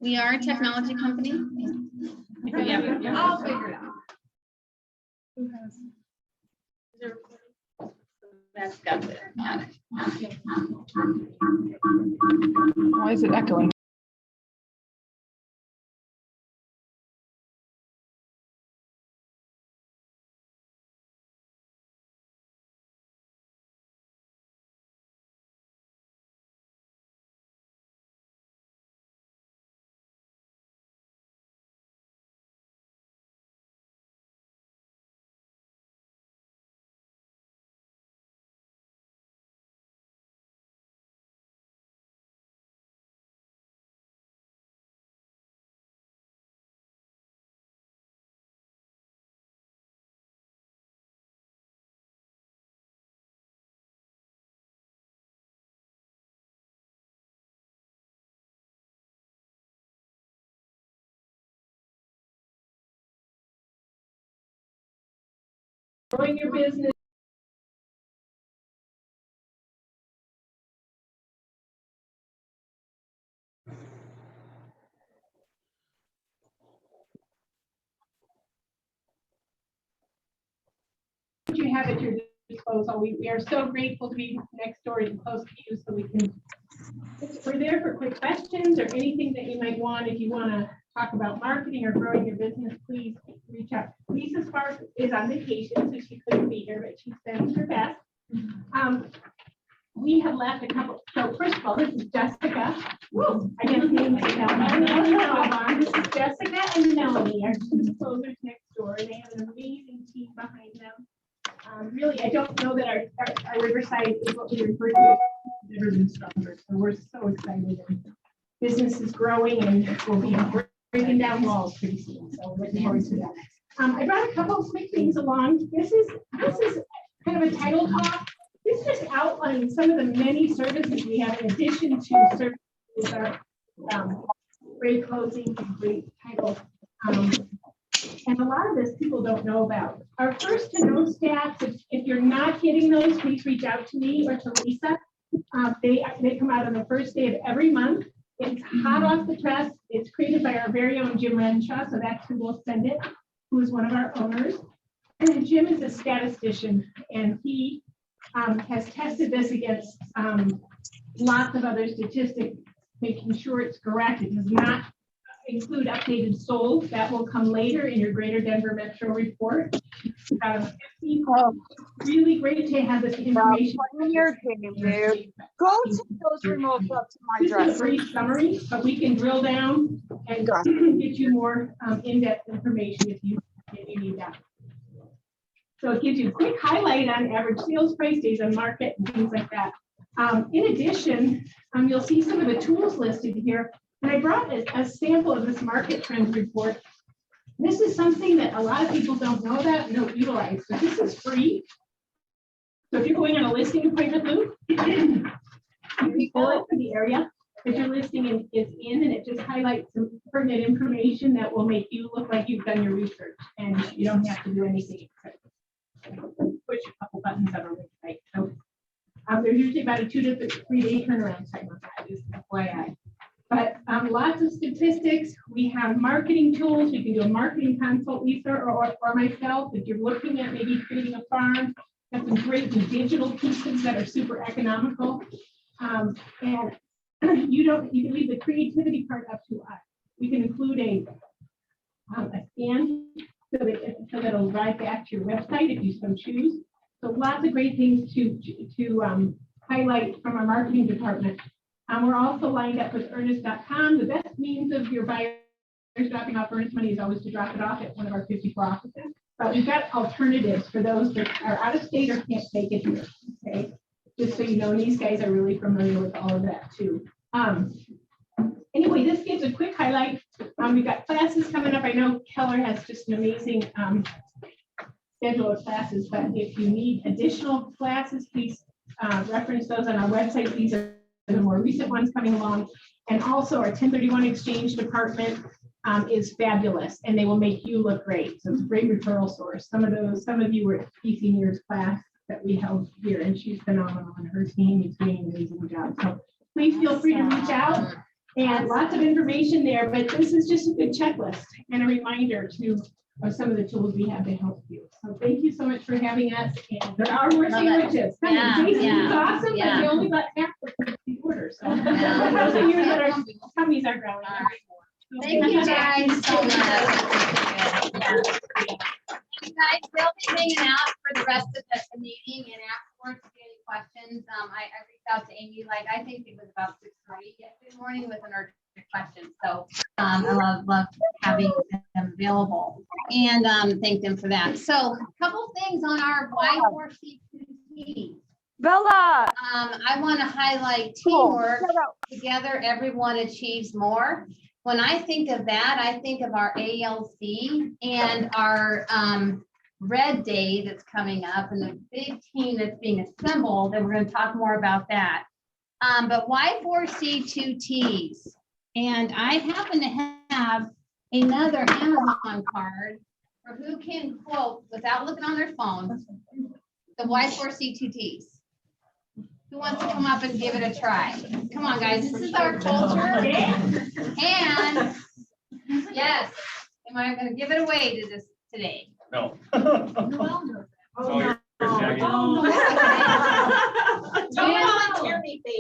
We are a technology company. Yeah. I'll figure it out. Who has? That's got it. Why is it echoing? Growing your business. What you have at your disposal. We are so grateful to be next door and close to you, so we're there for quick questions or anything that you might want. If you want to talk about marketing or growing your business, please reach out. Lisa Spark is on vacation, so she couldn't be here, but she's done her best. We have left a couple. So first of all, this is Jessica. Woo, I guess names This is Jessica and Melanie, our two closers next door. They have an amazing team behind them. Really, I don't know that our Riverside is what we refer to as never been stronger. So we're so excited. And business is growing and we'll be breaking down walls pretty soon. So we're looking forward to that. I brought a couple of quick things along. This is kind of a title talk. This just outlines some of the many services we have in addition to services our great closing and great title. And a lot of this people don't know about. Our first to know stats, if you're not getting those, please reach out to me or to Lisa. They come out on the first day of every month. It's hot off the press. It's created by our very own Jim Renshaw, so that's who will send it, who is one of our owners. And Jim is a statistician, and he has tested this against lots of other statistics, making sure it's correct. It does not include updated solds. That will come later in your Greater Denver Metro report. Really great to have this information. Go to those remotes up to my This dress. is a brief summary, but we can drill down and get you more in-depth information if you need that. So it gives you a quick highlight on average sales price, days on market, and things like that. In addition, you'll see some of the tools listed here. And I brought a sample of this market trends report. This is something that a lot of people don't know about and don't utilize, but this is free. So if you're going on a listing appointment loop, you pull it for the area that your listing is in, and it just highlights some pertinent information that will make you look like you've done your research, and you don't have to do anything except push a couple buttons on our website. So there's usually about a 2 to 3 day turnaround time on that, just FYI. But lots of statistics. We have marketing tools. You can do a marketing consult, Lisa, or myself. If you're looking at maybe creating a farm, have some great digital pieces that are super economical. And you can leave the creativity part up to us. We can include a scan so that it'll drive back to your website if you so choose. So lots of great things to highlight from our marketing department. We're also lined up with earnest.com. The best means of your buyers dropping off earnest money is always to drop it off at one of our 54 offices. But we've got alternatives for those that are out of state or can't take it here. Okay, just so you know, and these guys are really familiar with all of that too. Anyway, this gives a quick highlight. We've got classes coming up. I know Keller has just an amazing schedule of classes, but if you need additional classes, please reference those on our website. These are the more recent ones coming along. And also our 1031 exchange department is fabulous, and they will make you look great. So it's a great referral source. Some of you were at PC Senior's class that we held here, and she's phenomenal, and her team is doing an amazing job. So please feel free to reach out. And lots of information there, but this is just a good checklist and a reminder of some of the tools we have to help you. So thank you so much for having us. And there are more sandwiches. Yeah, Jason yeah, is awesome, but yeah. we only got half the order. So Yeah. those of you that are tummies are growling. All right. Thank you guys so much. Yeah. You guys, they'll be hanging out for the rest of the meeting and afterwards, if you have any questions, I reached out to Amy, like, I think it was about 6:30 yesterday morning with an urgent question. So, I love having them available and, thank them for that. So a couple things on our Y4C2T. Bella. I want to highlight teamwork. Together, everyone achieves more. When I think of that, I think of our ALC and our Red Day that's coming up and the big team that's being assembled, and we're going to talk more about that. But Y4C2Ts, and I happen to have another Amazon card for who can quote without looking on their phone the Y4C2Ts. Who wants to come up and give it a try? Come on, guys. This is our culture. And yes, am I going to give it away to this today? No. Well, You're shagging.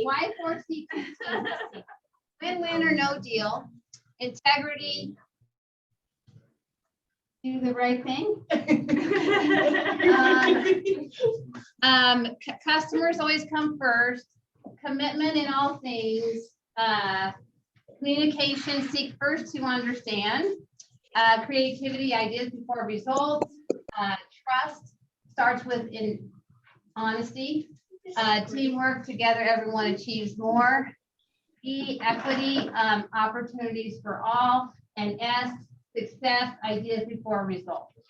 Y4C2T. Win-win or no deal. Integrity. Do the right thing. Customers always come first. Commitment in all things. Communication, seek first to understand. Creativity, ideas before results. Trust starts with honesty. Teamwork, together everyone achieves more. E, equity, opportunities for all. And S, success, ideas before results.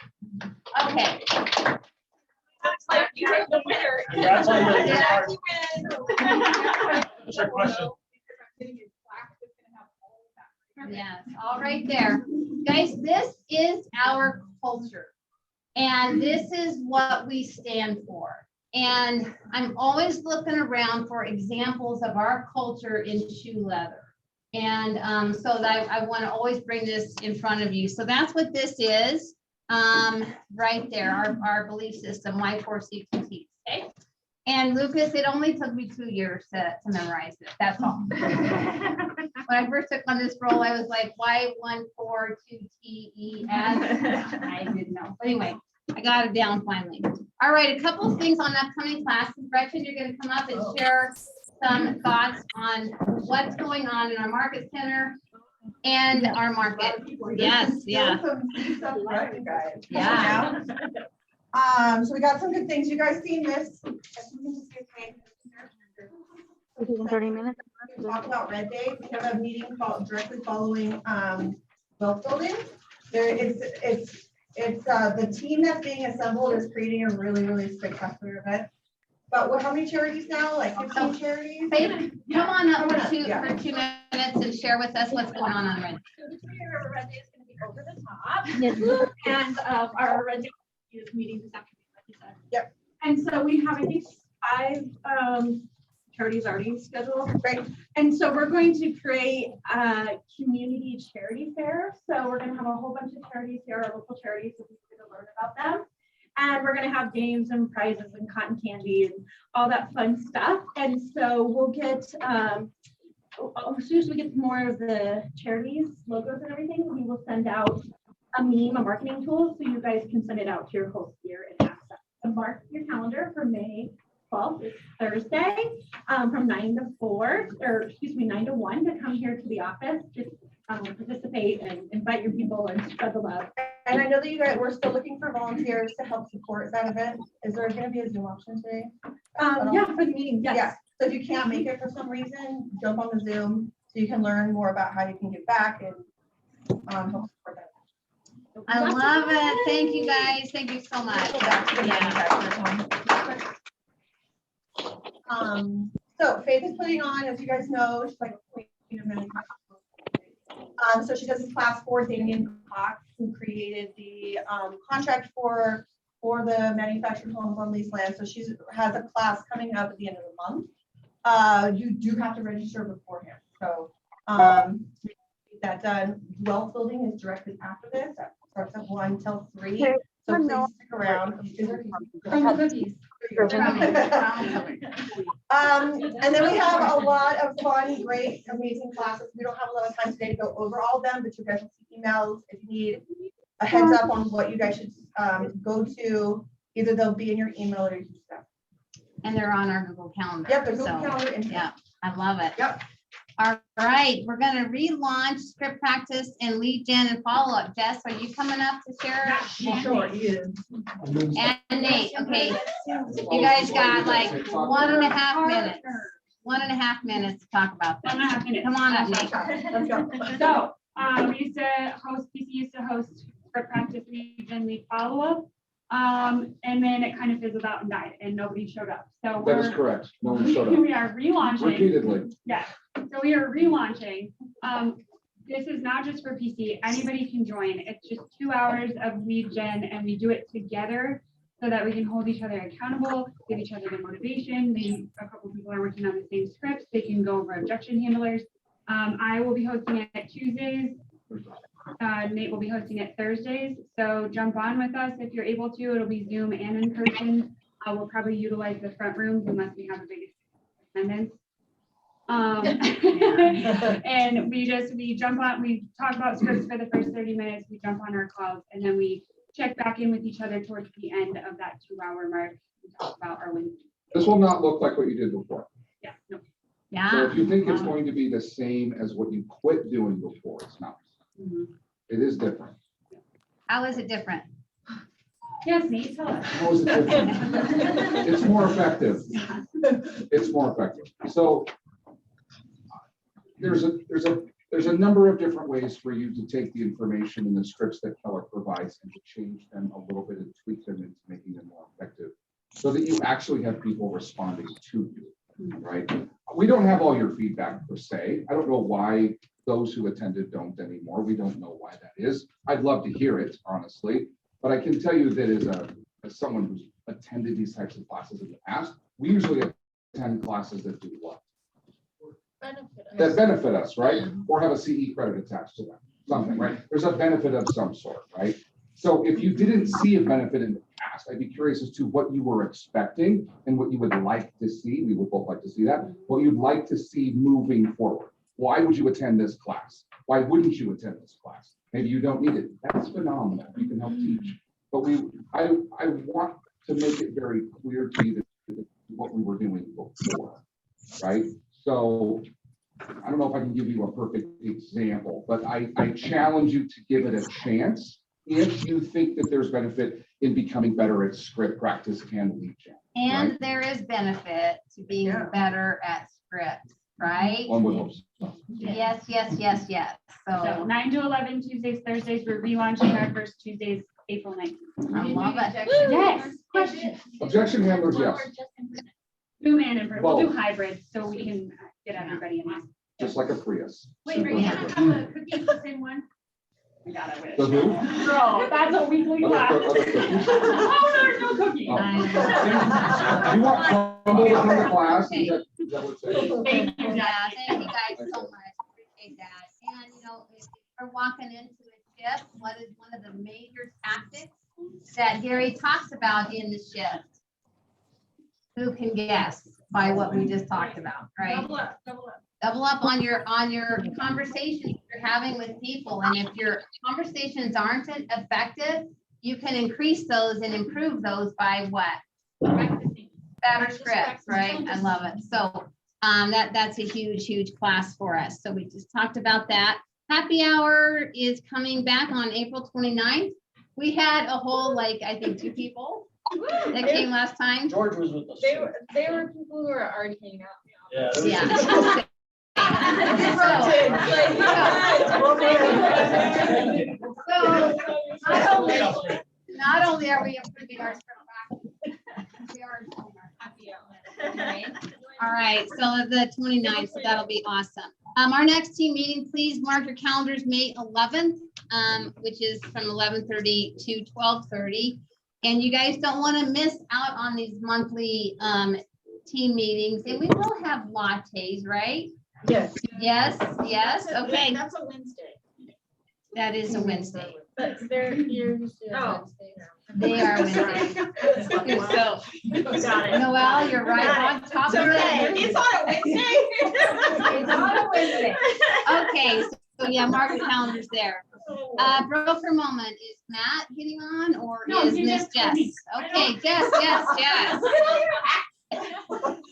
Okay. Looks like you are the winner. Congrats on the Yeah. card. What's your question? Yes, all right there. Guys, this is our culture. And this is what we stand for. And I'm always looking around for examples of our culture in shoe leather. And so that I want to always bring this in front of you. So that's what this is right there, our belief system, Y4C2T. Okay. And Lucas, it only took me 2 years to memorize it. That's all. When I first took on this role, I was like, Y142TES. I didn't know. But anyway, I got it down finally. All right, a couple of things on upcoming classes. Gretchen, you're going to come up and share some thoughts on what's going on in our market center and our market. Yes, yeah. Yeah. So we got some good things. You guys seen this? 30 minutes. We talked about Red Day. We have a meeting called directly following wealth building. It's the team that's being assembled is creating a really spectacular event. But how many charities now? Like 15 charities? Hey, come on up for two Yeah. minutes and share with us what's going on Red. So the Twitter Red Day is going to be over the top. Yes. And our Red Day is meeting this afternoon, like you said. Yep. And so we have, I think, 5 charities already scheduled. Right. And so we're going to create a community charity fair. So we're going to have a whole bunch of charities here, our local charities, so we can learn about them. And we're going to have games and prizes and cotton candy and all that fun stuff. And so we'll get, as soon as we get more of the charities, logos and everything, we will send out a meme, a marketing tool, so you guys can send it out to your host here and ask them to mark your calendar for May 12th, it's Thursday, from 9 to 4, or excuse me, 9 to 1 to come here to the office, just participate and invite your people and spread the love. And I know that you guys, we're still looking for volunteers to help support that event. Is there going to be a Zoom option today? Yeah, for the meeting, yes. Yeah. So if you can't make it for some reason, jump on the Zoom so you can learn more about how you can give back and help support that. I love it. Thank you guys. Thank you so much. Go back to the Yeah. manufacturers. So Faith is putting on, as you guys know, she's like a queen of manufacturing. So she does this class for Damien Cox, who created the contract for the manufactured homes on leased land. So she has a class coming up at the end of the month. You do have to register beforehand. So Get that done. Wealth building is directly after this. That starts at 1 till 3. Okay. So No. please stick around. From the cookies. And then we have a lot of fun, great, amazing classes. We don't have a lot of time today to go over all of them, but you guys will see emails if you need a heads up on what you guys should go to. Either they'll be in your email or your stuff. And they're on our Google Calendar. Yep, there's no So, calendar in here. yeah, I love it. Yep. All right, we're gonna relaunch script practice and lead gen and follow-up. Jess, are you coming up to share? Sure, he is. And Nate, okay. You guys got like 1.5 minutes. 1.5 minutes to talk about this. 1.5 minutes. Come on up, Nate. Let's go. So, we used to host, PC used to host script practice, lead gen, lead follow-up. And then it kind of fizzled out and died and nobody showed up. So That is correct. No one showed up. we are relaunching. Repeatedly. Yeah, so we are relaunching. This is not just for PC, anybody can join. It's just 2 hours of lead gen and we do it together so that we can hold each other accountable, give each other the motivation. Maybe a couple people are working on the same scripts. They can go over objection handlers. I will be hosting it Tuesdays. Nate will be hosting it Thursdays. So jump on with us if you're able to. It'll be Zoom and in person. We'll probably utilize the front rooms unless we have a big attendance. And we jump on, we talk about scripts for the first 30 minutes, we jump on our calls, and then we check back in with each other towards the end of that 2-hour mark. We talk about our wins. This will not look like what you did before. Yeah, no. So Yeah. if you think it's going to be the same as what you quit doing before, it's not. It is different. How is it different? Yes, Nate, tell us. How is it different? It's more effective. It's more effective. So there's a number of different ways for you to take the information and the scripts that Keller provides and to change them a little bit and tweak them into making them more effective so that you actually have people responding to you, right? We don't have all your feedback per se. I don't know why those who attended don't anymore. We don't know why that is. I'd love to hear it, honestly, but I can tell you that as someone who's attended these types of classes in the past, we usually attend classes that do what? That benefit us, right? Or have a CE credit attached to them, something, right? There's a benefit of some sort, right? So if you didn't see a benefit in the past, I'd be curious as to what you were expecting and what you would like to see. We would both like to see that. What you'd like to see moving forward. Why would you attend this class? Why wouldn't you attend this class? Maybe you don't need it. That's phenomenal. You can help teach. But I want to make it very clear to you that what we were doing before, right? So I don't know if I can give you a perfect example, but I challenge you to give it a chance if you think that there's benefit in becoming better at script practice and lead gen. And right? there is benefit to being better at scripts, right? One would hope so. Yes. So So 9 to 11 Tuesdays, Thursdays, we're relaunching our first Tuesdays, April 19th. I love it. Yes, question. Objection handlers, yes. Zoom and in person. We'll do hybrid so we can get everybody in. Just like a Prius. Wait, are you gonna have a cookie the same one? We got it. The who? Girl, that's a weekly class. Other cookies? Oh, there's no cookie. Oh. I You want crumble to come to class? Is that what it's saying? Thank you, Yeah, Jackie. thank you guys so much. Appreciate that. And if we're walking into a shift, what is one of the major tactics that Gary talks about in the shift? Who can guess by what we just talked about, right? Double up, double up. Double up on your conversations you're having with people. And if your conversations aren't effective, you can increase those and improve those by what? Practicing. Better scripts, right? I love it. So that's a huge class for us. So we just talked about that. Happy hour is coming back on April 29th. We had a whole, I think 2 people that came last time. George was with us. They were people who were already hanging out. Yeah. there was Yeah. So not only are we improving our script practice, we are improving our happy hour. Okay. All right, so the 29th, so that'll be awesome. Our next team meeting, please mark your calendars, May 11th, which is from 11:30 to 12:30. And you guys don't want to miss out on these monthly team meetings. And we will have lattes, right? Yes. Yes, yes, okay, That's a Wednesday. that is a Wednesday. But they're, you're used to Oh. Wednesdays. They are Wednesdays. So, Got it. Noelle, you're right on top It's of okay. it. It's on a Wednesday. It's on a Wednesday. Okay, so yeah, mark your calendars there. Broker moment, is Matt getting on or No, is you Miss just told Jess? me. Okay, Jess, Jess.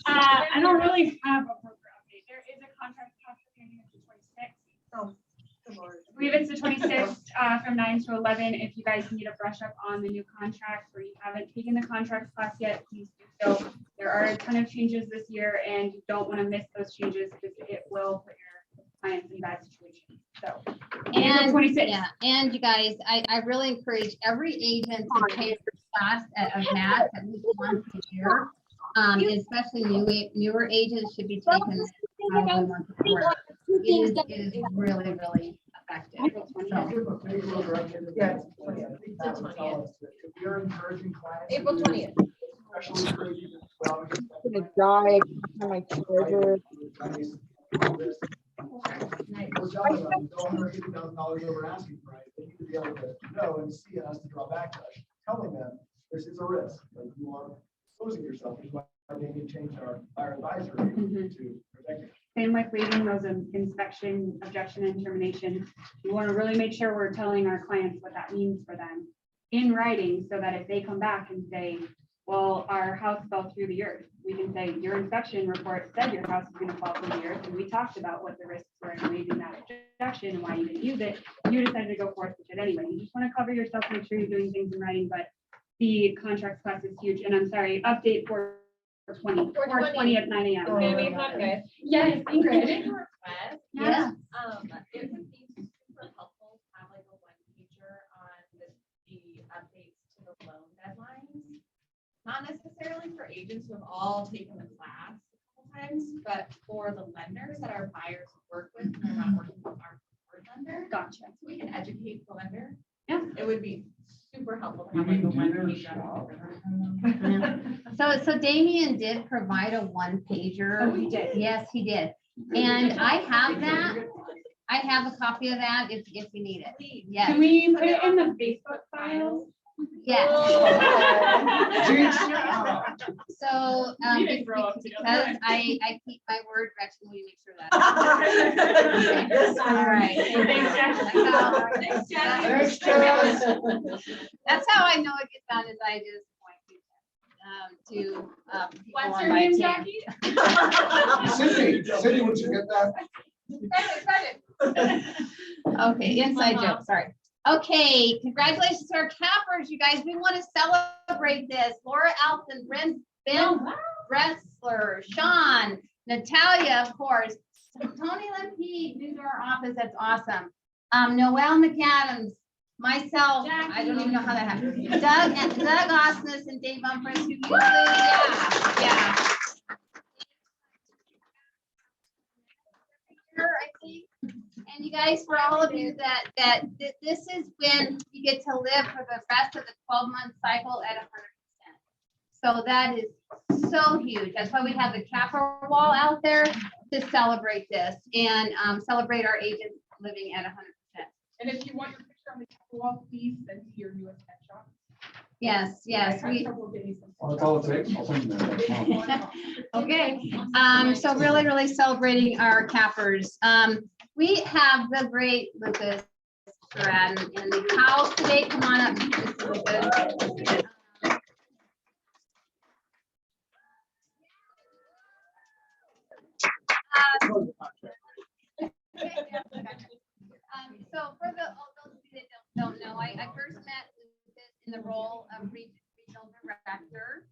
I don't really have a broker update. There is a contract ending at the 26th. Oh, good Lord. I believe it's the 26th from 9 to 11. If you guys need a brush up on the new contract or you haven't taken the contract class yet, please do so. There are a ton of changes this year and you don't want to miss those changes because it will put your clients in bad situations. So, And 26th. yeah, and you guys, I really encourage every agent to take a class of math at least once a year. Especially newer agents should be taking it probably once a quarter. It is really, really effective. So, Yeah. If you're encouraging clients. April 20th. Especially encouraging them as well, because that's- I'm gonna die on my charger. We're telling them, $150,000 over asking price. They need to be able to know and see us to draw back to us, telling them this is a risk, like you are exposing yourself, which is why Damien changed our advisory to protect you. Same with waiving those inspection, objection, and termination. We want to really make sure we're telling our clients what that means for them in writing, so that if they come back and say, well, our house fell through the earth, we can say, your inspection report said your house is going to fall through the earth, and we talked about what the risks were in waiving that objection and why you didn't use it. You decided to go forth with it anyway. You just want to cover yourself, make sure you're doing things in writing, but the contract class is huge. And I'm sorry, update for 420 at 9 a.m. Oh. It's gonna be fun, guys. Yes, Big Ingrid. request. yeah, It would be super helpful to have like a one pager on the updates to the loan deadlines. Not necessarily for agents who have all taken the class a couple times, but for the lenders that our buyers work with, and they're not working with our preferred lender. Gotcha. So we can educate the lender. Yeah. It would be super helpful to have like a one pager. so Damien did provide a one pager. Oh, he did? Yes, he did. And I have that. I have a copy of that if you need it. Yes, Can we put it in the Facebook file? yes. Jeez. So, We didn't grow up because together. I keep my word, Gretchen, will you make sure that? Yes, All right. Thanks, Jess. That's how- Thanks, Jess. Thanks, Jess. That's how I know it gets done, is I just point to people What's on your my name, team. Jackie? Sydney, would you get that? Okay, inside joke, sorry. Okay, congratulations to our cappers, you guys. We want to celebrate this. Laura Alton, Ben Bressler, Sean, Natalia, of course, Tony Lemke, new to our office, that's awesome. Noelle McAdams, myself, I don't even know how that happened. Doug Osmus and Dave Umphreys, who usually, yeah. I think. And you guys, for all of you that this is when you get to live for the rest of the 12-month cycle at 100%. So that is so huge. That's why we have the capper wall out there to celebrate this and celebrate our agents living at 100%. And if you want your picture on the wall, please send to your newest headshot. Yes, yes. I had trouble getting some. Well, that's all it takes. I'll send you that. Okay, so really celebrating our cappers. We have the great Lucas Duran in the house today. Come on up, Mr. Lucas. So for those of you that don't know, I first met Lucas in the role of regional director.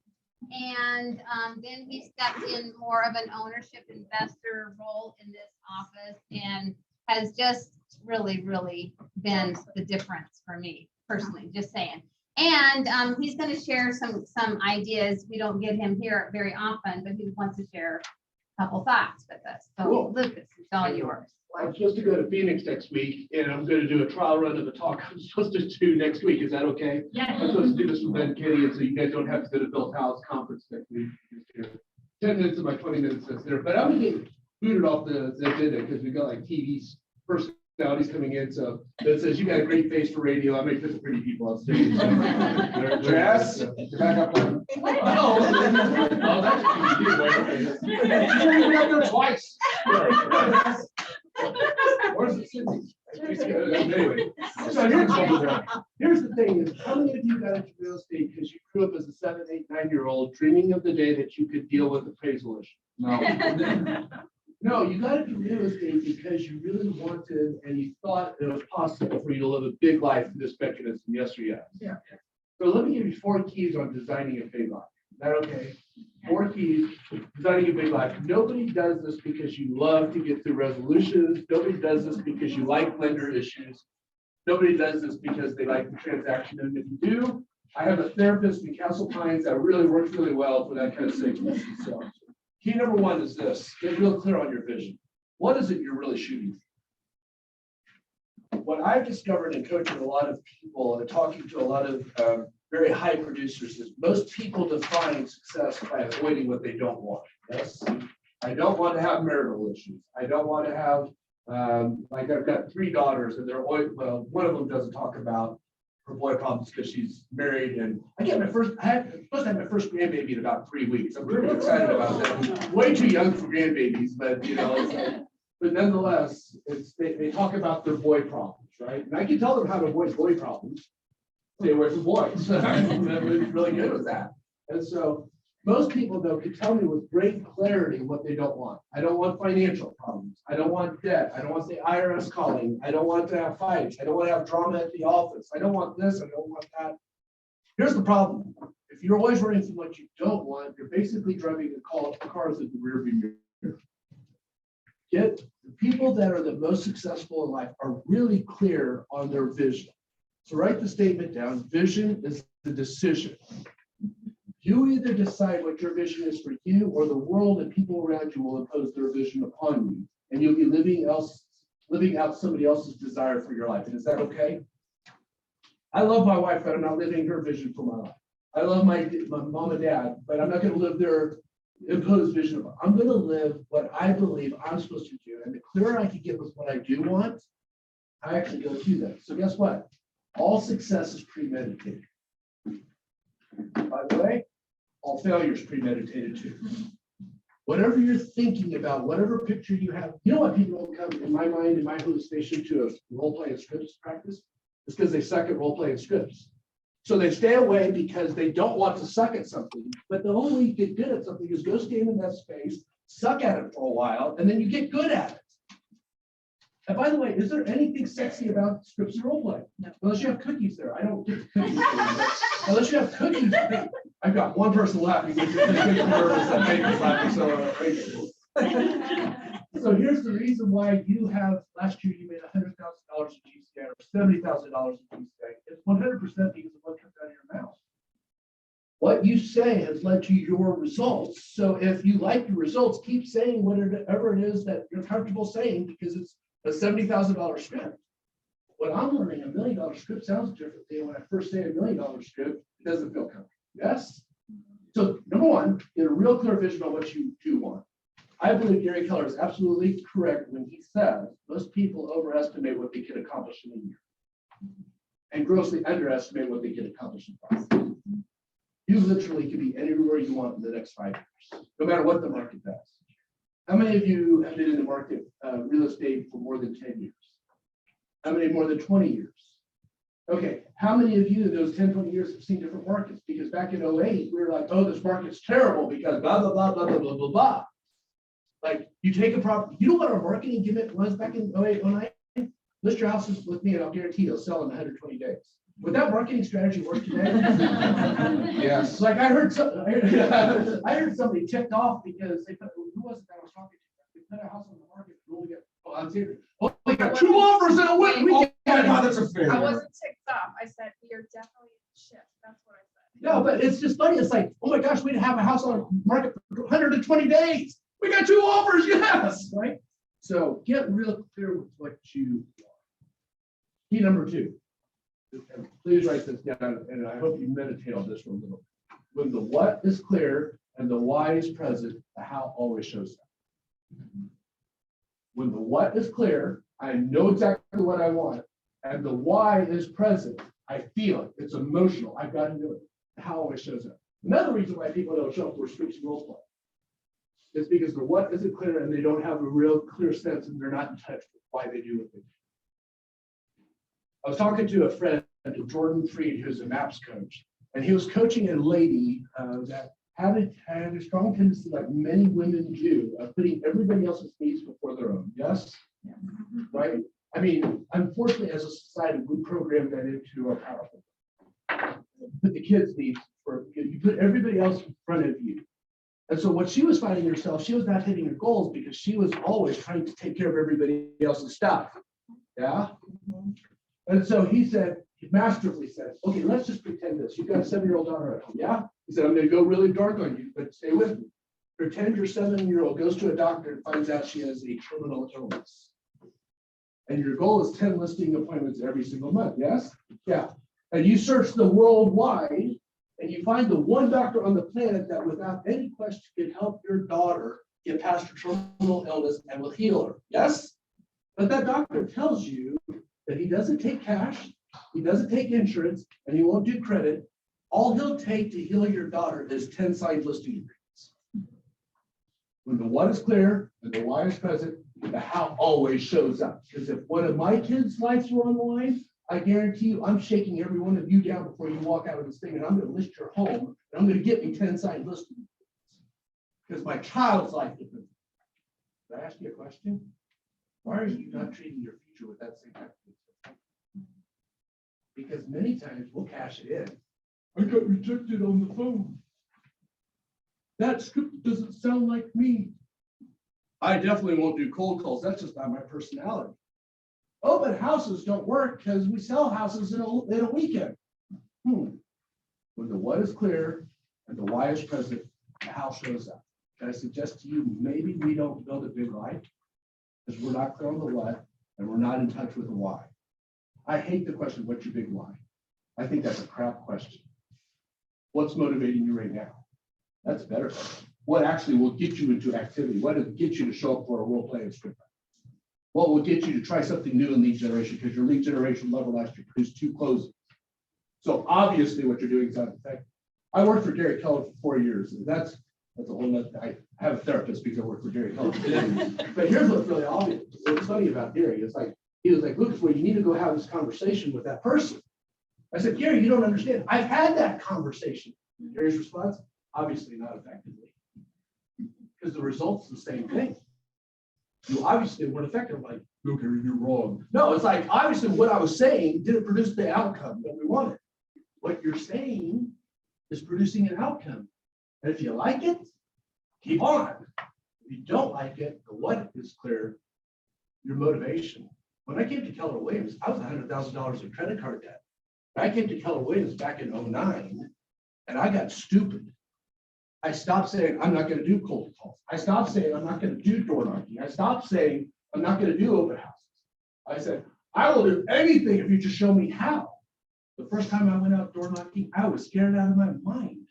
And then he stepped in more of an ownership investor role in this office and has just really been the difference for me personally, just saying. And he's going to share some ideas. We don't get him here very often, but he wants to share a couple thoughts with us. So Cool. Lucas, it's all yours. I'm supposed to go to Phoenix next week, and I'm going to do a trial run of the talk I'm supposed to do next week. Is that okay? Yeah. I'm supposed to do this with Ben Kitty, and so you guys don't have to go to Bill's house conference next week. 10 minutes of my 20 minutes is there, but I'm going to booted off the agenda because we got like TV personalities coming in. So that says you got a great face for radio. I make put pretty people on stage. So Jess, you're back up on. Oh, that's You got there twice. Where's the city? Anyway, so here's the thing is, how many of you got into real estate because you grew up as a 7, 8, 9-year-old dreaming of the day that you could deal with appraisal issues? No. No, you got into real estate because you really wanted and you thought it was possible for you to live a big life through this mechanism. Yes or yes? Yeah. So let me give you 4 keys on designing a big life. Is that okay? 4 keys, designing a big life. Nobody does this because you love to get through resolutions. Nobody does this because you like lender issues. Nobody does this because they like the transaction. And if you do, I have a therapist in Castle Pines that really works really well for that kind of sickness. So key number 1 is this: get real clear on your vision. What is it you're really shooting for? What I've discovered in coaching a lot of people and talking to a lot of very high producers is most people define success by avoiding what they don't want. Yes, I don't want to have marital issues. I don't want to have, like I've got 3 daughters and they're always, well, one of them doesn't talk about her boy problems because she's married, and I get I'm supposed to have my first grandbaby in about 3 weeks. I'm pretty excited about that. Way too young for grandbabies, but you know, but nonetheless, they talk about their boy problems, right? And I can tell them how to avoid boy problems. Stay away from boys. I'm really good with that. And so most people, though, can tell me with great clarity what they don't want. I don't want financial problems. I don't want debt. I don't want the IRS calling. I don't want to have fights. I don't want to have drama at the office. I don't want this. I don't want that. Here's the problem. If you're always running from what you don't want, you're basically driving the cars in the rear view mirror. Get the people that are the most successful in life are really clear on their vision. So write the statement down. Vision is the decision. You either decide what your vision is for you, or the world and people around you will impose their vision upon you, and you'll be living out somebody else's desire for your life. And is that okay? I love my wife, but I'm not living her vision for my life. I love my mom and dad, but I'm not going to live their imposed vision. I'm going to live what I believe I'm supposed to do. And the clearer I can get with what I do want, I actually go do that. So guess what? All success is premeditated. By the way, all failure is premeditated too. Whatever you're thinking about, whatever picture you have, you know what people don't come in my mind, in my hallucination, to a role-playing scripts practice? It's because they suck at role-playing scripts. So they stay away because they don't want to suck at something. But the only way you get good at something is go stand in that space, suck at it for a while, and then you get good at it. And by the way, is there anything sexy about scripts and role play? No. Unless you have cookies there. I don't get cookies. Unless you have cookies. I've got one person laughing. So here's the reason why you have, last year you made $100,000 in GCI or $70,000 in GCI. It's 100% because of what comes out of your mouth. What you say has led to your results. So if you like your results, keep saying whatever it is that you're comfortable saying, because it's a $70,000 script. When I'm learning, $1 million script sounds different than when I first say $1 million script. It doesn't feel comfortable. Yes. So number 1, get a real clear vision on what you do want. I believe Gary Keller is absolutely correct when he says most people overestimate what they can accomplish in a year and grossly underestimate what they can accomplish in 5 years. You literally can be anywhere you want in the next 5 years, no matter what the market does. How many of you have been in the market, real estate, for more than 10 years? How many more than 20 years? Okay, how many of you in those 10, 20 years have seen different markets? Because back in 08, we were like, oh, this market's terrible because blah, blah, blah, blah, blah, blah, blah, blah. Like, you take a property, you know what our marketing gimmick was back in 08, 09? List your houses with me and I'll guarantee you'll sell in 120 days. Would that marketing strategy work today? Yes. Like I heard somebody ticked off because they put, who was it that I was talking to? They put a house on the market. We got 2 offers in a week. Oh my God, that's a fair. I wasn't ticked off. I said, we are definitely in shift. That's what I said. No, but it's just funny. It's like, oh my gosh, we have a house on the market for 120 days. We got 2 offers. Yes. Right. So get real clear with what you want. Key number 2. And please write this down, and I hope you meditate on this for a little bit. When the what is clear and the why is present, the how always shows up. When the what is clear, I know exactly what I want, and the why is present, I feel it. It's emotional. I've got to do it. How always shows up. Another reason why people don't show up for speech and role play is because the what isn't clear and they don't have a real clear sense and they're not in touch with why they do what they do. I was talking to a friend, Jordan Freed, who's a MAPS coach, and he was coaching a lady that had a strong tendency, like many women do, of putting everybody else's needs before their own. Yes? Yeah. Right? I mean, unfortunately, as a society, we program that into our powerful. Put the kids' needs for you put everybody else in front of you. And so what she was finding herself, she was not hitting her goals because she was always trying to take care of everybody else's stuff. Yeah. And so he said, he masterfully said, okay, let's just pretend this. You've got a 7-year-old daughter at home. Yeah. He said, I'm going to go really dark on you, but stay with me. Pretend your 7-year-old goes to a doctor and finds out she has a terminal illness. And your goal is 10 listing appointments every single month. Yes. Yeah. And you search the worldwide and you find the one doctor on the planet that without any question can help your daughter get past her terminal illness and will heal her. Yes? But that doctor tells you that he doesn't take cash, he doesn't take insurance, and he won't do credit. All he'll take to heal your daughter is 10 signed listing agreements. When the what is clear and the why is present, the how always shows up. Because if one of my kids' lives were on the line, I guarantee you, I'm shaking every one of you down before you walk out of this thing, and I'm going to list your home, and I'm going to get me 10 signed listings. Because my child's life depends. Did I ask you a question? Why are you not treating your future with that same attitude? Because many times we'll cash it in. I got rejected on the phone. That script doesn't sound like me. I definitely won't do cold calls. That's just not my personality. Open houses don't work because we sell houses in a weekend. When the what is clear and the why is present, the how shows up. Can I suggest to you, maybe we don't build a big life because we're not clear on the what and we're not in touch with the why. I hate the question, what's your big why? I think that's a crap question. What's motivating you right now? That's a better question. What actually will get you into activity? What will get you to show up for a role play and script? What will get you to try something new in lead generation? Because your lead generation level last year produced 2 closes. So obviously what you're doing is not effective. I worked for Gary Keller for 4 years. And that's a whole nother, I have a therapist because I work for Gary Keller. But here's what's really obvious. What's funny about Gary is like, he was like, Lucas, well, you need to go have this conversation with that person. I said, Gary, you don't understand. I've had that conversation. Gary's response, obviously not effectively. Because the result's the same thing. You obviously weren't effective. I'm like, no, Gary, you're wrong. No, it's like, obviously what I was saying didn't produce the outcome that we wanted. What you're saying is producing an outcome. And if you like it, keep on. If you don't like it, the what is clear, your motivation. When I came to Keller Williams, I was $100,000 in credit card debt. I came to Keller Williams back in 2009, and I got stupid. I stopped saying, I'm not going to do cold calls. I stopped saying, I'm not going to do door knocking. I stopped saying, I'm not going to do open houses. I said, I will do anything if you just show me how. The first time I went out door knocking, I was scared out of my mind.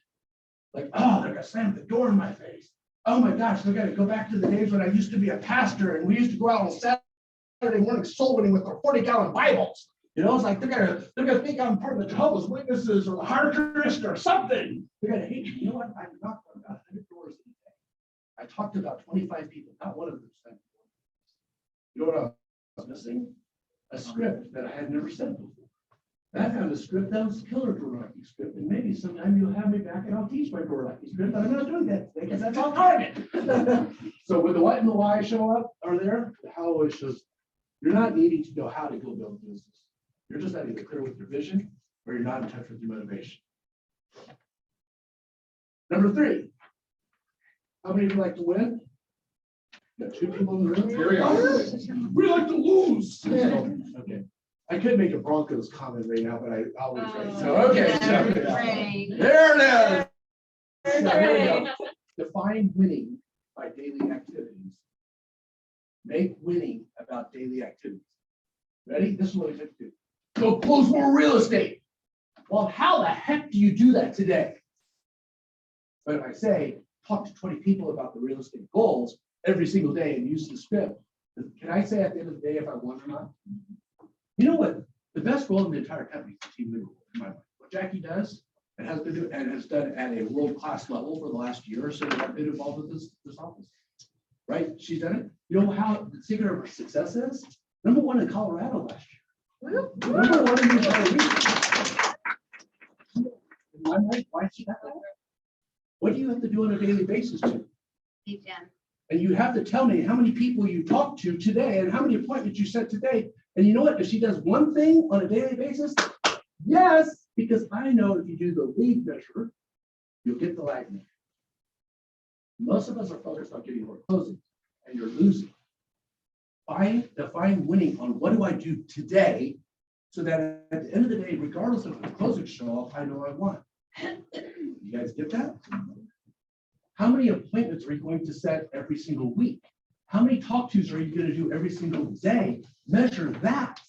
Like, oh, they're going to slam the door in my face. Oh my gosh, they're going to go back to the days when I used to be a pastor and we used to go out on Saturday morning soul winning with our 40-gallon Bibles. You know, it's like they're gonna think I'm part of the Jehovah's Witnesses or the Harkerist or something. They're gonna hate me. You know what? I knocked on about 100 doors a day. I talked to about 25 people. Not one of them said. You know what I was missing? A script that I had never said before. And I found a script that was a killer door knocking script. And maybe sometime you'll have me back and I'll teach my door knocking script. But I'm not doing that today because that's on target. So when the what and the why show up are there, the how always shows. You're not needing to know how to go build a business. You're just not either clear with your vision or you're not in touch with your motivation. Number 3, how many of you like to win? Got 2 people in the room. Very often. We like to lose. Okay. I could make a Broncos comment right now, but I'll refrain. So okay. There it is. So here we go. Define winning by daily activities. Make winning about daily activities. Ready? This is what I have to do. Go close more real estate. Well, how the heck do you do that today? But if I say, talk to 20 people about the real estate goals every single day and use the script, Can I say at the end of the day if I won or not? You know what? The best role in the entire company is the team leader role, in my mind. What Jackie does and has been doing and has done at a world-class level for the last year or so that I've been involved with this office. Right? She's done it. You know how the secret of her success is? #1 in Colorado last year. #1 in the entire region. In my mind, why is she that way? What do you have to do on a daily basis to? Hey, Jen. And you have to tell me how many people you talked to today and how many appointments you set today. And you know what? If she does one thing on a daily basis, yes, because I know if you do the lead measure, you'll get the lag measure. Most of us are focused on getting more closing and you're losing. Define winning on what do I do today so that at the end of the day, regardless of the closing show up, I know I won. You guys get that? How many appointments are you going to set every single week? How many talk-tos are you going to do every single day? Measure that.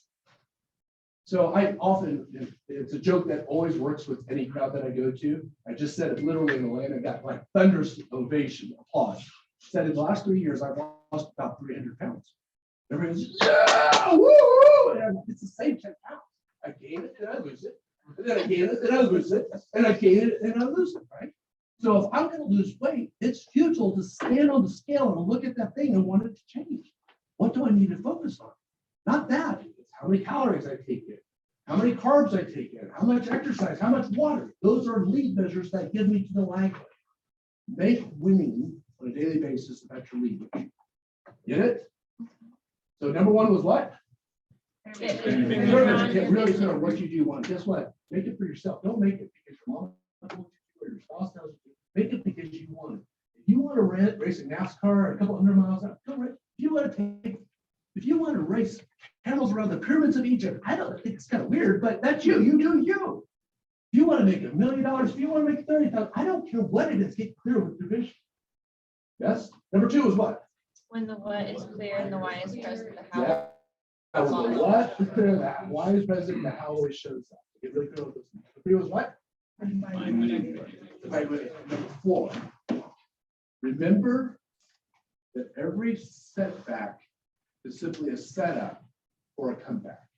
So I often, it's a joke that always works with any crowd that I go to. I just said it literally in the land and got like thunderous ovation, applause. Said in the last 3 years, I've lost about 300 pounds. Everyone's, yeah, woo! And it's the same 10 pounds. I gain it and I lose it. And then I gain it and I lose it. And I gain it and I lose it, right? So if I'm going to lose weight, it's futile to stand on the scale and look at that thing and want it to change. What do I need to focus on? Not that. It's how many calories I take in, how many carbs I take in, how much exercise, how much water. Those are lead measures that give me to the lag. Make winning on a daily basis about your lead measure. Get it? So #1 was what? Get really clear on what you do want. Guess what? Make it for yourself. Don't make it because your mom told you or your spouse tells you. Make it because you want it. If you want to race a NASCAR a couple hundred miles out, go race. If you want to race camels around the pyramids of Egypt, I don't think it's kind of weird, but that's you. You do you. If you want to make $1 million, if you want to make 30,000, I don't care what it is. Get clear with your vision. Yes. #2 is what? When the what is clear and the why is present, the how. Yeah. The what is clear, that why is present, the how always shows up. Get really clear with this. #3 was what? #4. Remember that every setback is simply a setup for a comeback.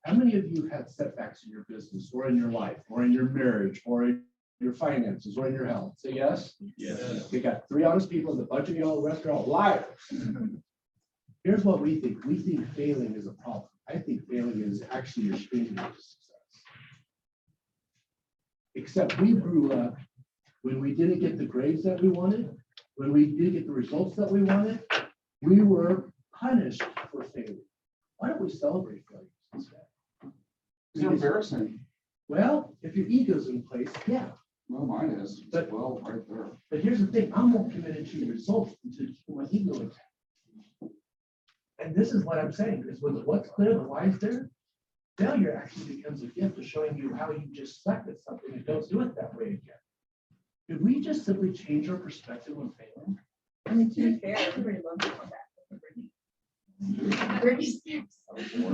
How many of you had setbacks in your business or in your life or in your marriage or in your finances or in your health? Say yes. Yes. We got 3 honest people and a bunch of y'all, the rest are all liars. Here's what we think. We think failing is a problem. I think failing is actually your springboard to success. Except we grew up when we didn't get the grades that we wanted, when we didn't get the results that we wanted, we were punished for failing. Why don't we celebrate failures instead? It's embarrassing. Well, if your ego's in place, yeah. Well, mine is. But- Well, right there. But here's the thing, I'm more committed to the results than to my ego intact. And this is what I'm saying, is when the what's clear, the why is there, failure actually becomes a gift of showing you how you just suck at something and don't do it that way again. Could we just simply change our perspective on failing? I mean, to be fair, everybody loves to come back. Britney Spears.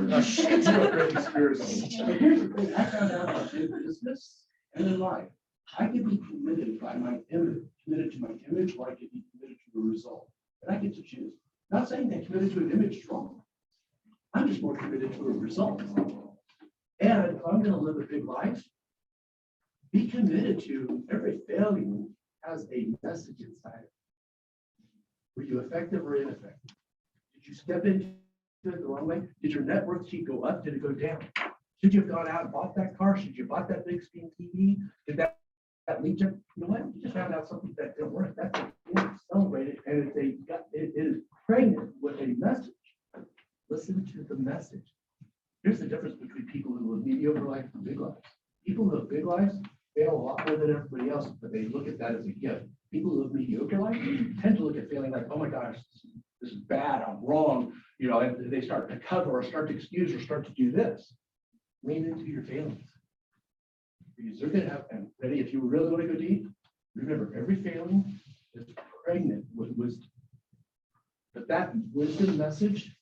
Now, shit's real great experience. But here's the thing, I found out about in business and in life, I can be committed by my image, committed to my image, or I can be committed to the result. And I get to choose. Not saying that committed to an image is wrong. I'm just more committed to a result. And if I'm gonna live a big life, be committed to every failure has a message inside. Were you effective or ineffective? Did you step into it the wrong way? Did your net worth sheet go up? Did it go down? Should you have gone out and bought that car? Should you have bought that big screen TV? Did that lead you? You know what? You just found out something that didn't work. That's celebrated, and it is pregnant with a message. Listen to the message. Here's the difference between people who live mediocre life and big lives. People who live big lives fail a lot more than everybody else, but they look at that as a gift. People who live mediocre life tend to look at failing like, oh my gosh, this is bad, I'm wrong, you know, and they start to cover or start to excuse or start to do this. Lean into your failings. Because they're gonna have, and ready, if you really want to go deep, remember every failing is pregnant with wisdom. But that wisdom message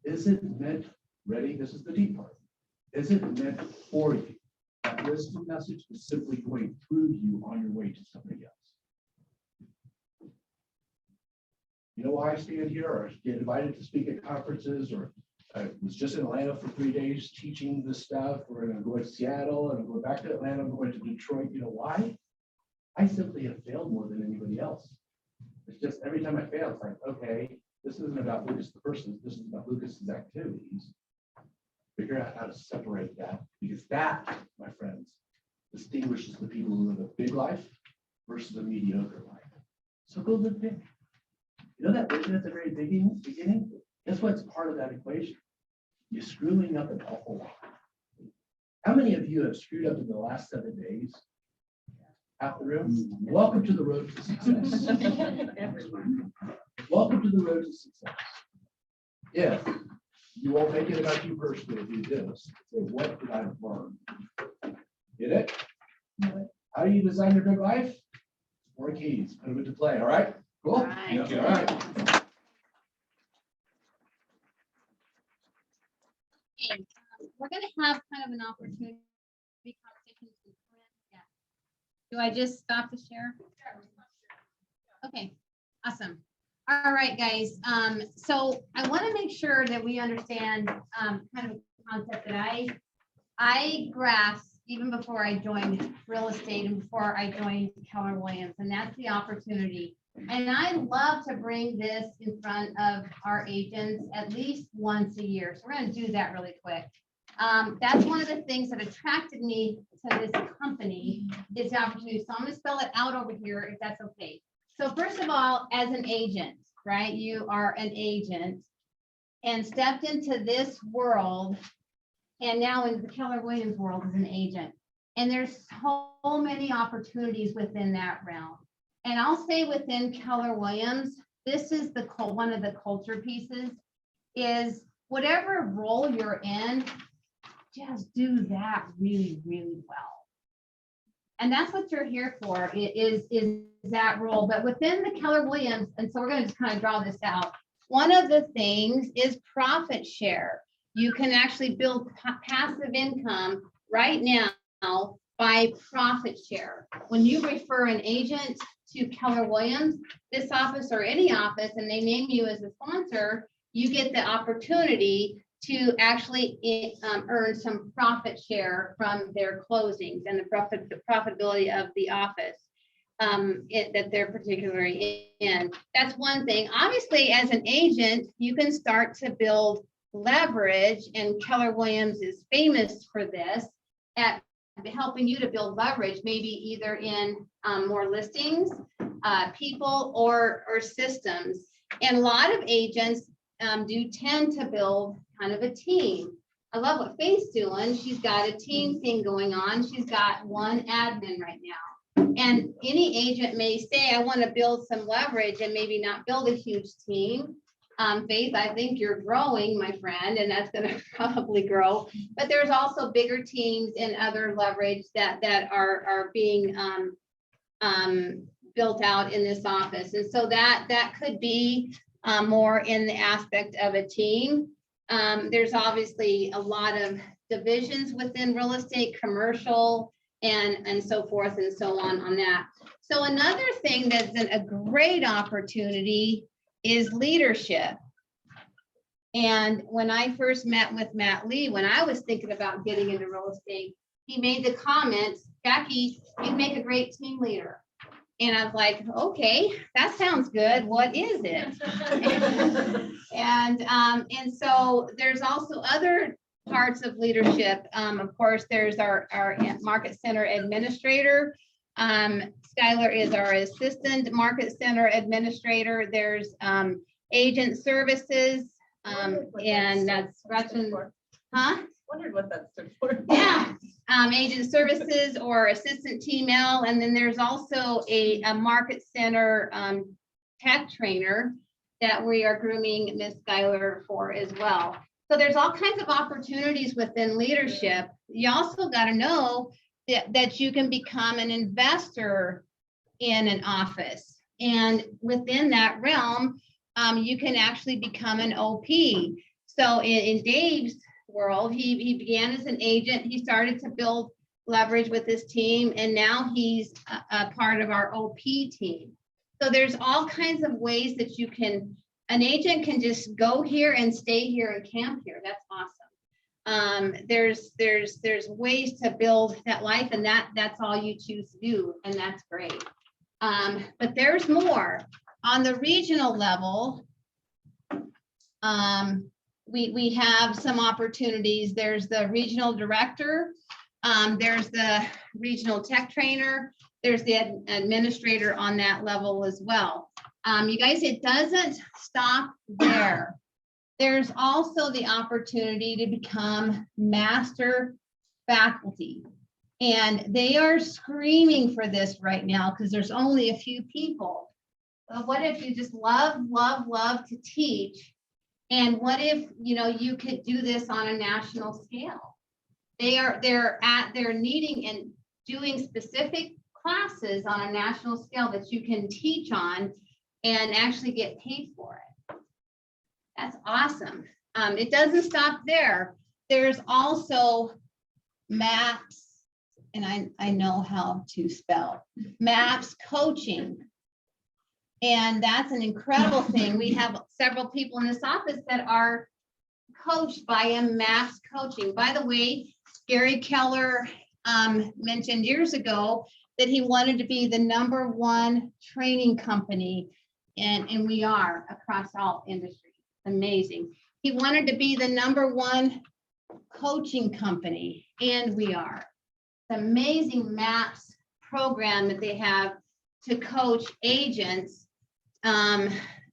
isn't meant, ready, this is the deep part, isn't meant for you. That wisdom message is simply going through you on your way to somebody else. You know why I stand here or get invited to speak at conferences, or I was just in Atlanta for 3 days teaching this stuff. We're going to go to Seattle and I'm going back to Atlanta. I'm going to Detroit. You know why? I simply have failed more than anybody else. It's just every time I fail, it's like, okay, this isn't about Lucas the person. This is about Lucas's activities. Figure out how to separate that, because that, my friends, distinguishes the people who live a big life versus a mediocre life. So go live big. You know that vision at the very beginning? Guess what's part of that equation? You're screwing up an awful lot. How many of you have screwed up in the last 7 days? Half the room. Welcome to the road to success. Welcome to the road to success. If you won't make it about you personally, if you do this, say, what did I learn? Get it? How do you design your big life? 4 keys. Put them into play. All right? Cool. All right. Yeah, all right. Okay, we're gonna have kind of an opportunity conversation. Yeah. Do I just stop the share? Okay, awesome. All right, guys. So I want to make sure that we understand kind of a concept that I grasped even before I joined real estate and before I joined Keller Williams, and that's the opportunity. And I love to bring this in front of our agents at least once a year. So we're going to do that really quick. That's one of the things that attracted me to this company is the opportunity. So I'm going to spell it out over here if that's okay. So first of all, as an agent, right? You are an agent and stepped into this world and now in the Keller Williams world as an agent. And there's so many opportunities within that realm. And I'll say within Keller Williams, this is the one of the culture pieces is whatever role you're in, just do that really, really well. And that's what you're here for, is that role. But within the Keller Williams, and so we're going to just kind of draw this out. One of the things is profit share. You can actually build passive income right now by profit share. When you refer an agent to Keller Williams, this office or any office, and they name you as a sponsor, you get the opportunity to actually earn some profit share from their closings and the profitability of the office that they're particularly in. That's one thing. Obviously, as an agent, you can start to build leverage, and Keller Williams is famous for this, at helping you to build leverage, maybe either in more listings, people, or systems. And a lot of agents do tend to build kind of a team. I love what Faith's doing. She's got a team thing going on. She's got one admin right now. And any agent may say, I want to build some leverage and maybe not build a huge team. Faith, I think you're growing, my friend, and that's going to probably grow. But there's also bigger teams and other leverage that are being built out in this office. And so that could be more in the aspect of a team. There's obviously a lot of divisions within real estate, commercial, and so forth and so on that. So another thing that's a great opportunity is leadership. And when I first met with Matt Lee, when I was thinking about getting into real estate, he made the comment, Jackie, you'd make a great team leader. And I was like, okay, that sounds good. What is it? And so there's also other parts of leadership. Of course, there's our market center administrator. Skylar is our assistant market center administrator. There's agent services, and that's Gretchen. Huh? Wondered what that stood for. Yeah, agent services or assistant TML, and then there's also a market center tech trainer that we are grooming Miss Skylar for as well. So there's all kinds of opportunities within leadership. You also got to know that you can become an investor in an office. And within that realm, you can actually become an OP. So in Dave's world, he began as an agent. He started to build leverage with his team, and now he's a part of our OP team. So there's all kinds of ways that you can, an agent can just go here and stay here and camp here. That's awesome. There's ways to build that life, and that's all you choose to do, and that's great. But there's more. On the regional level, we have some opportunities. There's the regional director, there's the regional tech trainer, there's the administrator on that level as well. You guys, it doesn't stop there. There's also the opportunity to become master faculty. And they are screaming for this right now because there's only a few people. But what if you just love to teach? And what if, you could do this on a national scale? They're needing and doing specific classes on a national scale that you can teach on and actually get paid for it. That's awesome. It doesn't stop there. There's also MAPS, and I know how to spell MAPS coaching. And that's an incredible thing. We have several people in this office that are coached by a MAPS coaching. By the way, Gary Keller mentioned years ago that he wanted to be the #1 training company, and we are across all industries. Amazing. He wanted to be the #1 coaching company, and we are. It's amazing MAPS program that they have to coach agents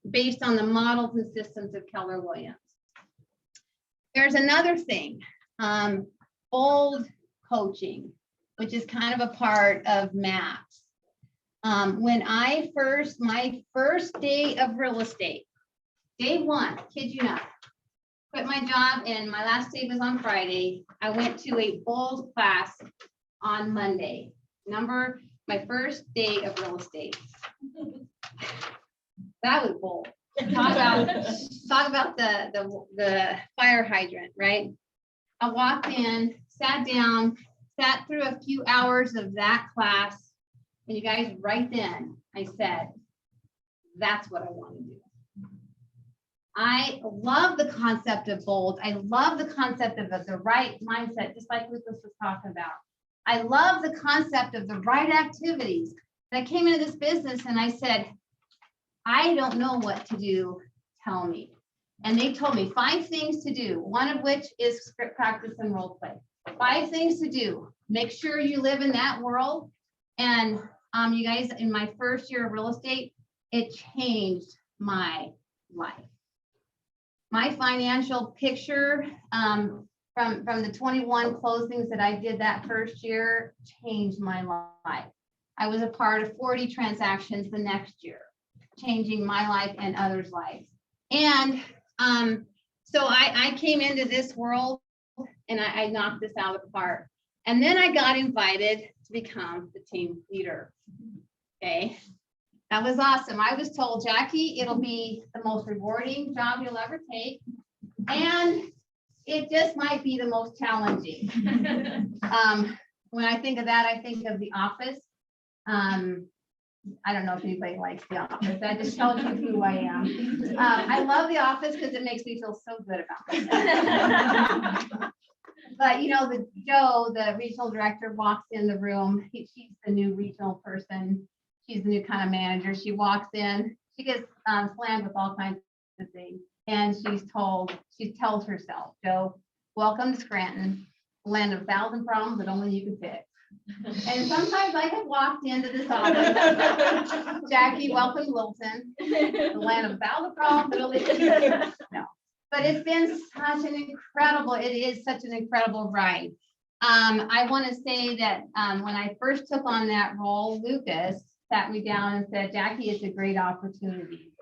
based on the models and systems of Keller Williams. There's another thing, bold coaching, which is kind of a part of MAPS. When my first day of real estate, day one, kid you not, quit my job and my last day was on Friday. I went to a bold class on Monday. My first day of real estate. That was bold. Talk about the fire hydrant, right? I walked in, sat down, sat through a few hours of that class, and you guys, right then, I said, that's what I want to do. I love the concept of bold. I love the concept of the right mindset, just like Lucas was talking about. I love the concept of the right activities. I came into this business and I said, I don't know what to do, tell me. And they told me 5 things to do, one of which is script practice and role play. 5 things to do. Make sure you live in that world. And you guys, in my first year of real estate, it changed my life. My financial picture from the 21 closings that I did that first year changed my life. I was a part of 40 transactions the next year, changing my life and others' lives. And so I came into this world and I knocked this out of the park. And then I got invited to become the team leader. Okay. That was awesome. I was told, Jackie, it'll be the most rewarding job you'll ever take. And it just might be the most challenging. When I think of that, I think of The Office. I don't know if anybody likes The Office. That just tells you who I am. I love The Office because it makes me feel so good about myself. But Joe, the regional director, walks in the room. She's the new regional person. She's the new kind of manager. She walks in. She gets slammed with all kinds of things. And she tells herself, Joe, welcome to Scranton, land of 1,000 problems that only you can fix. And sometimes I have walked into this office, Jackie, welcome to Wilton, the land of 1,000 problems that only you can fix. No, but it is such an incredible ride. I want to say that when I first took on that role, Lucas sat me down and said, Jackie, it's a great opportunity.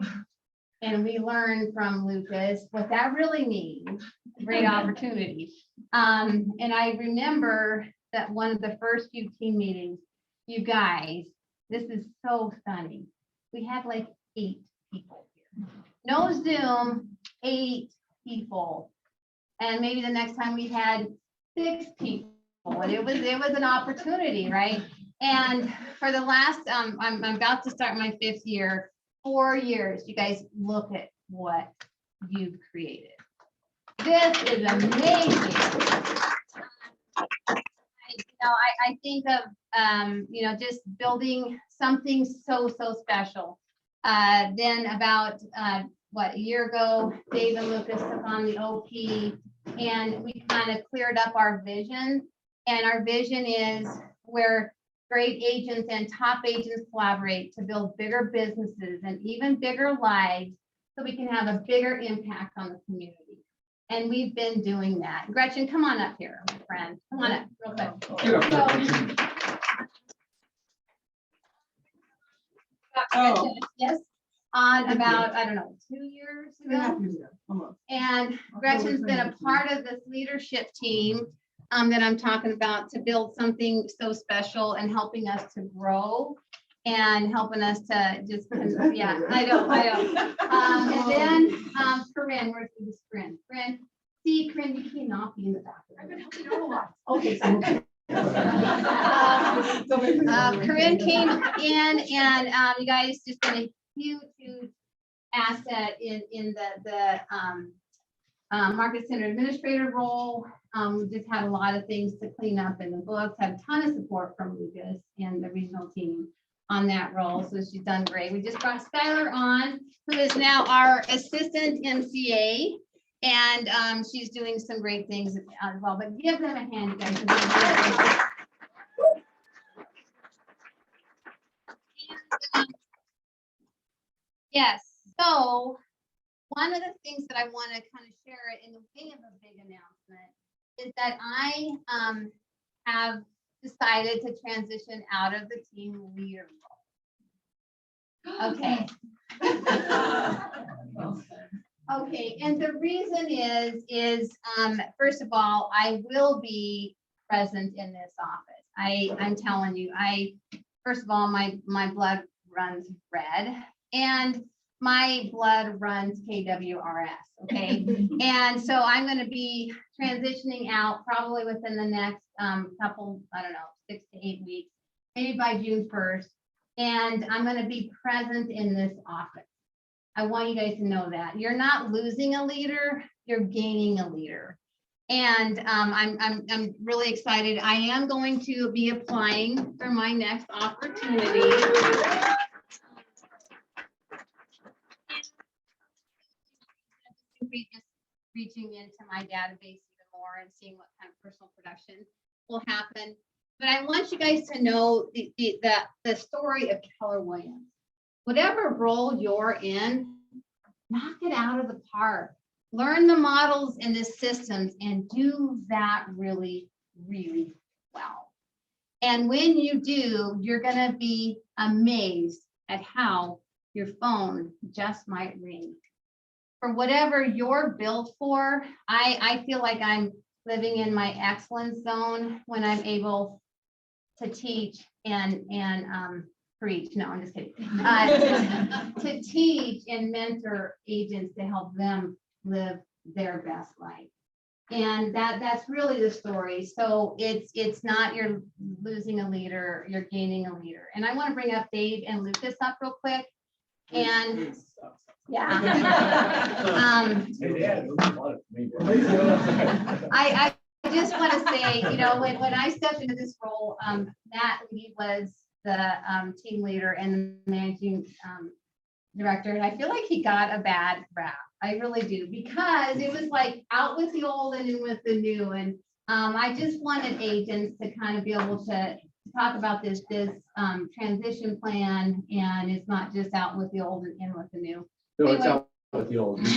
And we learned from Lucas what that really means, great opportunity. And I remember that one of the first few team meetings, you guys, this is so funny. We had like 8 people here. No Zoom, 8 people. And maybe the next time we had 6 people. And it was an opportunity, right? And for the last, I'm about to start my 5th year, 4 years, you guys look at what you've created. This is amazing. I think of, just building something so special. Then about, a year ago, Dave and Lucas took on the OP and we kind of cleared up our vision. And our vision is where great agents and top agents collaborate to build bigger businesses and even bigger lives so we can have a bigger impact on the community. And we've been doing that. Gretchen, come on up here, my friend. Come on up real quick. Yes, on about, I don't know, 2 years ago. And Gretchen's been a part of this leadership team that I'm talking about to build something so special and helping us to grow and helping us to just, yeah, I know. And then Corinne, where's this Corinne? Corinne, you cannot be in the back. I've been helping her a lot. Okay, so. Corinne came in and you guys just been a huge asset in the market center administrator role. We just had a lot of things to clean up in the books, had a ton of support from Lucas and the regional team on that role. So she's done great. We just brought Skylar on, who is now our assistant MCA. And she's doing some great things as well, but give them a hand, you guys. Yes, so one of the things that I want to kind of share in the way of a big announcement is that I have decided to transition out of the team leader role. Okay. Okay, and the reason is first of all, I will be present in this office. I'm telling you, first of all, my blood runs red and my blood runs KWRS, okay? And so I'm going to be transitioning out probably within the next couple, I don't know, 6 to 8 weeks, maybe by June 1st. And I'm going to be present in this office. I want you guys to know that you're not losing a leader, you're gaining a leader. And I'm really excited. I am going to be applying for my next opportunity. Just reaching into my database even more and seeing what kind of personal production will happen. But I want you guys to know the story of Keller Williams. Whatever role you're in, knock it out of the park. Learn the models and the systems and do that really, really well. And when you do, you're going to be amazed at how your phone just might ring. For whatever you're built for, I feel like I'm living in my excellence zone when I'm able to teach and preach. No, I'm just kidding. To teach and mentor agents to help them live their best life. And that's really the story. So it's not you're losing a leader, you're gaining a leader. And I want to bring up Dave and Lucas up real quick. And yeah. I just want to say, when I stepped into this role, Matt Lee was the team leader and the managing director. And I feel like he got a bad rap. I really do, because it was like out with the old and in with the new. And I just wanted agents to kind of be able to talk about this transition plan, and it's not just out with the old and in with the new. No, Anyway. it's out with the old. So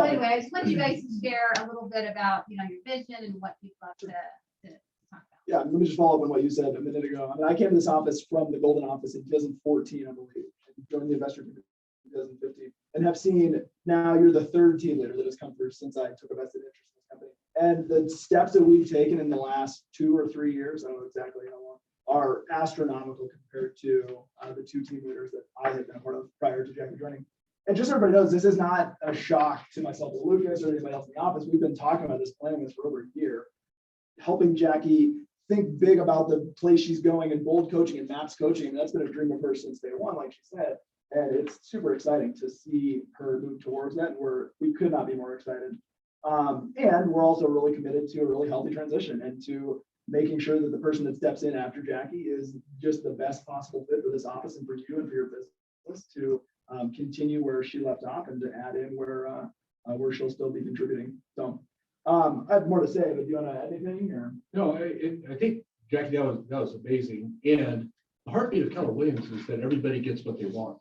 anyway, I just want you guys to share a little bit about your vision and what you'd love to talk about. Yeah, let me just follow up on what you said a minute ago. I mean, I came to this office from the Golden office in 2014, I believe, and joined the investor group in 2015, and have seen now you're the third team leader that has come through since I took a vested interest in this company. And the steps that we've taken in the last 2 or 3 years, I don't know exactly how long, are astronomical compared to the 2 team leaders that I had been a part of prior to Jackie joining. And just so everybody knows, this is not a shock to myself or Lucas or anybody else in the office. We've been talking about this, planning this for over a year, helping Jackie think big about the place she's going and bold coaching and maps coaching. And that's been a dream of hers since day one, like she said. And it's super exciting to see her move towards that. And we could not be more excited. And we're also really committed to a really healthy transition and to making sure that the person that steps in after Jackie is just the best possible fit for this office and for you and for your business to continue where she left off and to add in where she'll still be contributing. So I have more to say, but do you want to add anything or? No, I think, Jackie, that was amazing. And the heartbeat of Keller Williams is that everybody gets what they want.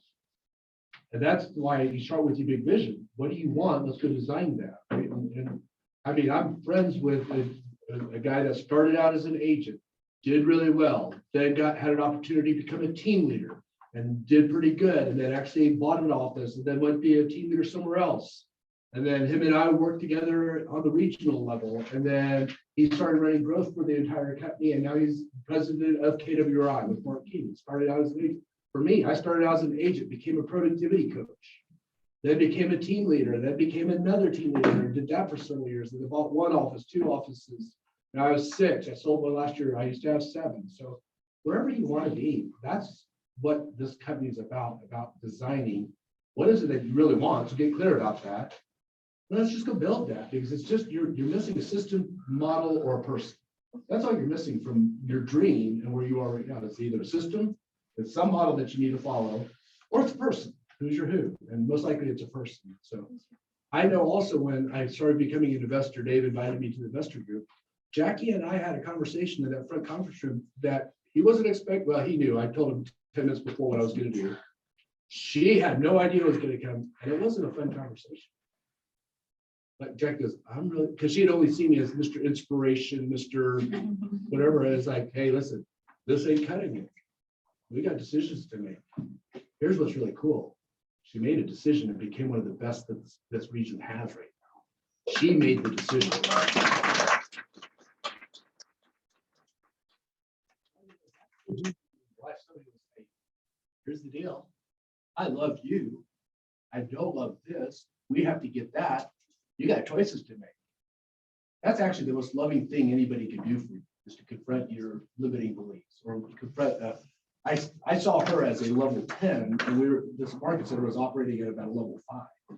And that's why you start with your big vision. What do you want? Let's go design that. Right? And I mean, I'm friends with a guy that started out as an agent, did really well, then had an opportunity to become a team leader and did pretty good, and then actually bought an office and then went to be a team leader somewhere else. And then him and I worked together on the regional level, and then he started running growth for the entire company, and now he's president of KWRI with Mark Keenan. Started out as an agent. For me, I started out as an agent, became a productivity coach, then became a team leader, then became another team leader, and did that for several years. And I bought one office, two offices. Now I was 6. I sold one last year. I used to have 7. So wherever you want to be, that's what this company is about designing. What is it that you really want? So get clear about that. Let's just go build that, because it's just you're missing a system, model, or a person. That's all you're missing from your dream and where you are right now. It's either a system, it's some model that you need to follow, or it's a person. Who's your who? And most likely it's a person. So I know also when I started becoming an investor, Dave invited me to the investor group. Jackie and I had a conversation in that front conference room that he wasn't expecting. Well, he knew. I told him 10 minutes before what I was going to do. She had no idea what was going to come, and it wasn't a fun conversation. Like Jack goes, I'm really, because she had only seen me as Mr. Inspiration, Mr. whatever. And it's like, hey, listen, this ain't cutting it. We got decisions to make. Here's what's really cool. She made a decision and became one of the best that this region has right now. She made the decision. Here's the deal. I love you. I don't love this. We have to get that. You got choices to make. That's actually the most loving thing anybody can do for you, is to confront your limiting beliefs or confront. I saw her as a level 10, and this market center was operating at about a level 5.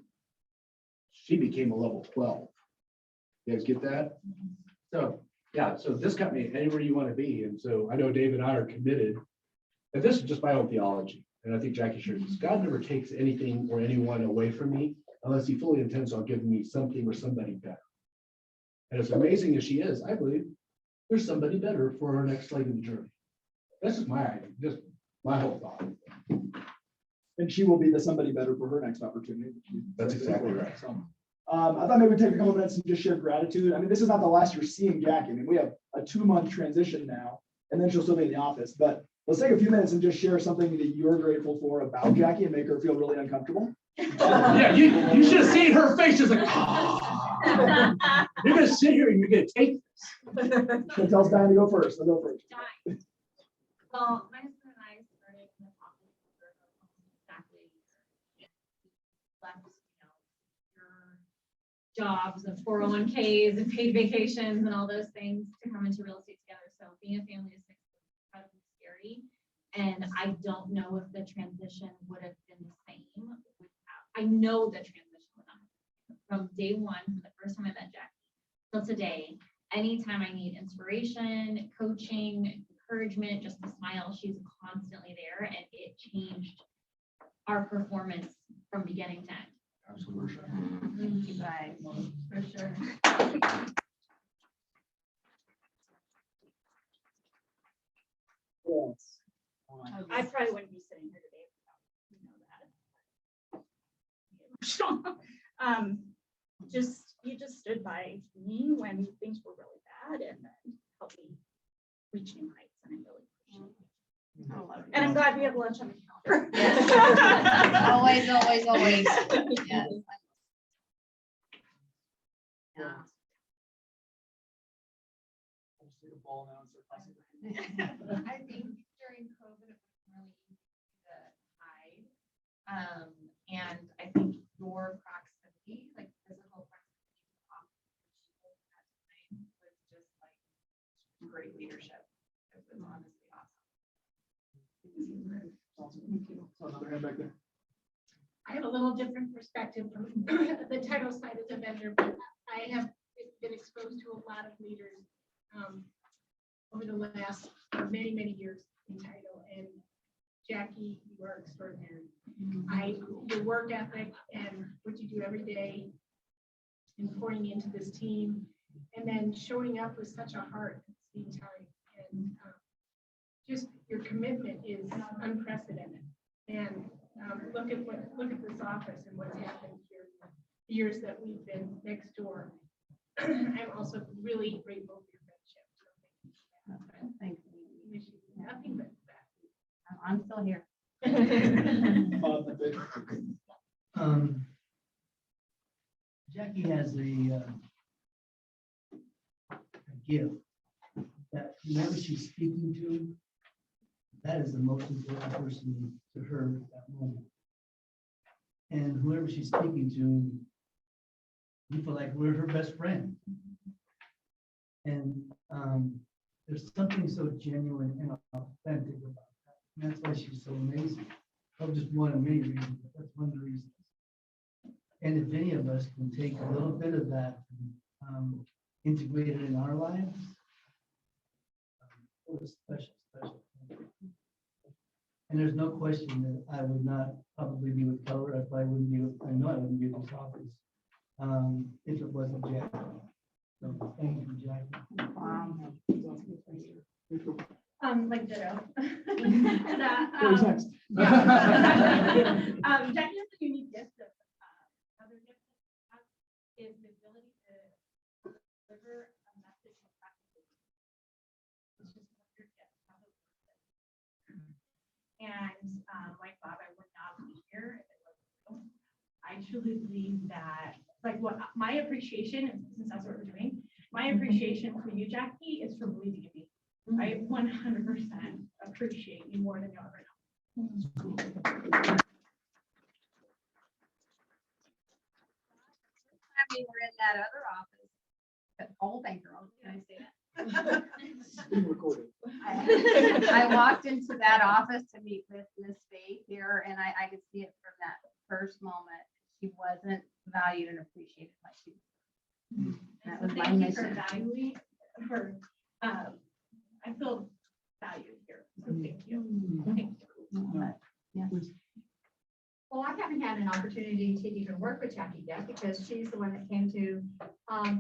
She became a level 12. You guys get that? So yeah, so this company, anywhere you want to be. And so I know Dave and I are committed. And this is just my own theology. And I think Jackie shares this. God never takes anything or anyone away from me unless he fully intends on giving me something or somebody better. And as amazing as she is, I believe there's somebody better for our next leg of the journey. That's just my whole thought. And she will be the somebody better for her next opportunity. That's exactly right. So, I thought maybe we'd take a couple minutes and just share gratitude. I mean, this is not the last you're seeing Jackie. I mean, we have a 2-month transition now, and then she'll still be in the office. But let's take a few minutes and just share something that you're grateful for about Jackie and make her feel really uncomfortable. Yeah, you should have seen her face. She's like, oh. You're gonna sit here and you're gonna take this. She'll tell us Diane to go first. I'll go first. Well, my husband and I started in the office for exactly left, your jobs and 401ks and paid vacations and all those things to come into real estate together. So being a family of 6 is incredibly scary. And I don't know if the transition would have been the same without, I know the transition would not have been from day one, from the first time I met Jackie till today. Anytime I need inspiration, coaching, encouragement, just a smile, she's constantly there, and it changed our performance from beginning to end. Absolutely. Thank you guys. For sure. Yes. I probably wouldn't be sitting here today without, you just stood by me when things were really bad and then helped me reach new heights, and I really appreciate it. And I'm glad we have lunch on the calendar. Always, always, always. Yes. Yeah. I think during COVID, it was really easy to hide. And I think your proximity, like physical proximity to the office, was just like some great leadership. It was honestly awesome. Another hand back there. I have a little different perspective from the title side as a vendor, but I have been exposed to a lot of leaders over the last many, many years in title. And Jackie, you are extraordinary. Your work ethic and what you do every day and pouring into this team, and then showing up with such a heart at the same time. And just your commitment is unprecedented. And look at this office and what's happened here in the years that we've been next door. I'm also really grateful for your friendship. So Thank you. wish you nothing but that. I'm still here. Jackie has a gift that whoever she's speaking to, that is the most important person to her at that moment. And whoever she's speaking to, we feel like we're her best friend. And there's something so genuine and authentic about that. And that's why she's so amazing. That's just one of many reasons, but that's one of the reasons. And if any of us can take a little bit of that and integrate it in our lives, what a special thing. And there's no question that I would not probably be with Keller. I probably wouldn't be with, I know I wouldn't be with this office if it wasn't Jackie. So thank you, Jackie. Like ditto. Who's next? Jackie has a unique gift of other gifts is the ability to deliver a message effectively. It's just what your gift. And like Bob, I would not be here if it wasn't real. I truly believe that, like, what my appreciation, since that's what we're doing, my appreciation for you, Jackie, is for believing in me. I 100% appreciate you more than you'll ever know. We were in that other office, that whole bank girl, can I say that? Being recorded. I walked into that office to meet with Miss Faith here, and I could see it from that first moment. She wasn't valued and appreciated like she was. That was my Thank you for mission. valuing her. I feel valued here. So thank you. Thank you. Yeah. Well, I haven't had an opportunity to even work with Jackie yet because she's the one that came to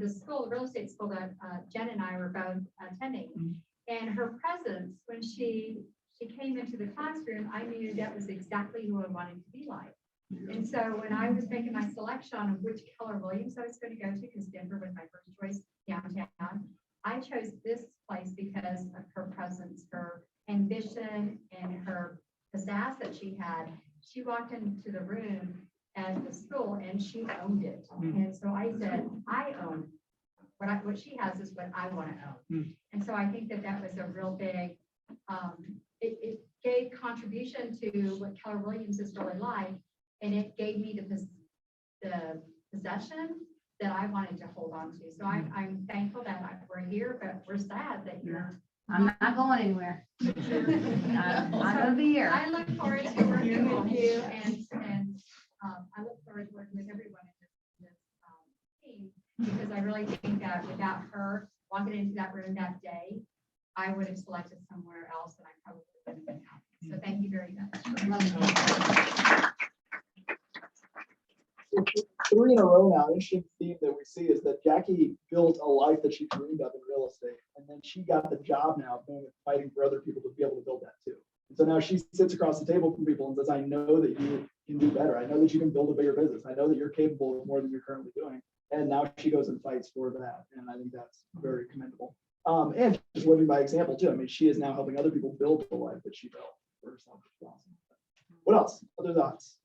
the school, real estate school that Jen and I were both attending. And her presence, when she came into the classroom, I knew that was exactly who I wanted to be like. And so when I was making my selection of which Keller Williams I was going to go to, because Denver was my first choice downtown, I chose this place because of her presence, her ambition, and her pizzazz that she had. She walked into the room at the school and she owned it. And so I said, I own what she has is what I want to own. And so I think that that was a real big, it gave contribution to what Keller Williams is really like. And it gave me the possession that I wanted to hold on to. So I'm thankful that we're here, but we're sad that you're. I'm not going anywhere. I'm gonna be here. I look forward to working with you and I look forward to working with everyone in this team, because I really think that without her walking into that room that day, I would have selected somewhere else and I probably wouldn't have been happy. So thank you very much. 3 in a row now. Interesting theme that we see is that Jackie built a life that she dreamed of in real estate, and then she got the job now of going and fighting for other people to be able to build that too. And so now she sits across the table from people and says, I know that you can do better. I know that you can build a bigger business. I know that you're capable of more than you're currently doing. And now she goes and fights for that. And I think that's very commendable. And just living by example too. I mean, she is now helping other people build the life that she built for herself. Awesome. What else? Other thoughts?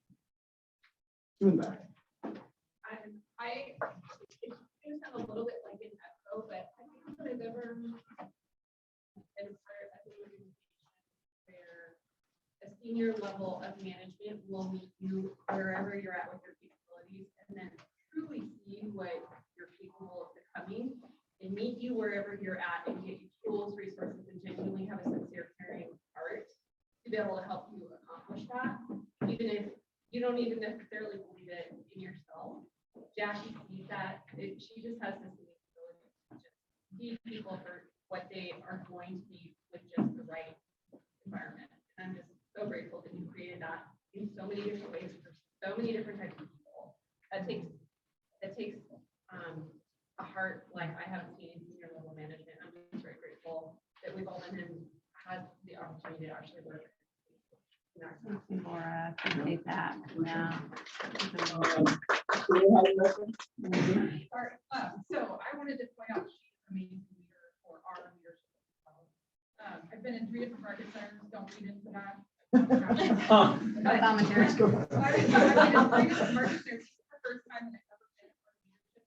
Doing that. I it sound a little bit like an echo, but I think that I've ever been part of an organization where a senior level of management will meet you wherever you're at with your capabilities and then truly see what you're capable of becoming and meet you wherever you're at and get you to tools, resources, and genuinely have a sincere caring heart to be able to help you accomplish that, even if you don't even necessarily believe it in yourself. Jackie sees that. She just has this ability to just see people for what they are going to be with just the right environment. And I'm just so grateful that you created that in so many different ways for so many different types of people. That takes a heart like I haven't seen in senior level management. I'm just very grateful that we've all been and had the opportunity to actually work. Thank you, Laura. Appreciate that. Yeah. So I wanted to point out she's an amazing leader for our leadership. I've been in 3 different market centers, don't read into that. No commentary. I've been in 3 different market centers. This is the first time that I've ever been in front of leadership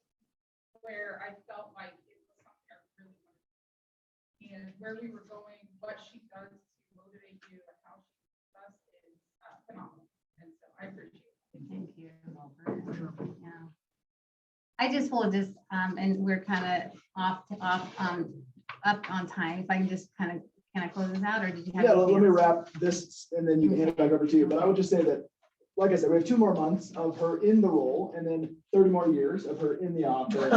where I felt like it was something I really wanted to do. And where we were going, what she does to motivate you, and how she does us is phenomenal. And so I appreciate it. Thank you. Yeah. I just will and we're kind of up on time. If I can just kind of close this out, or did you have? Yeah, let me anything else? wrap this and then you can hand it back over to you. But I would just say that, like I said, we have 2 more months of her in the role and then 30 more years of her in the office.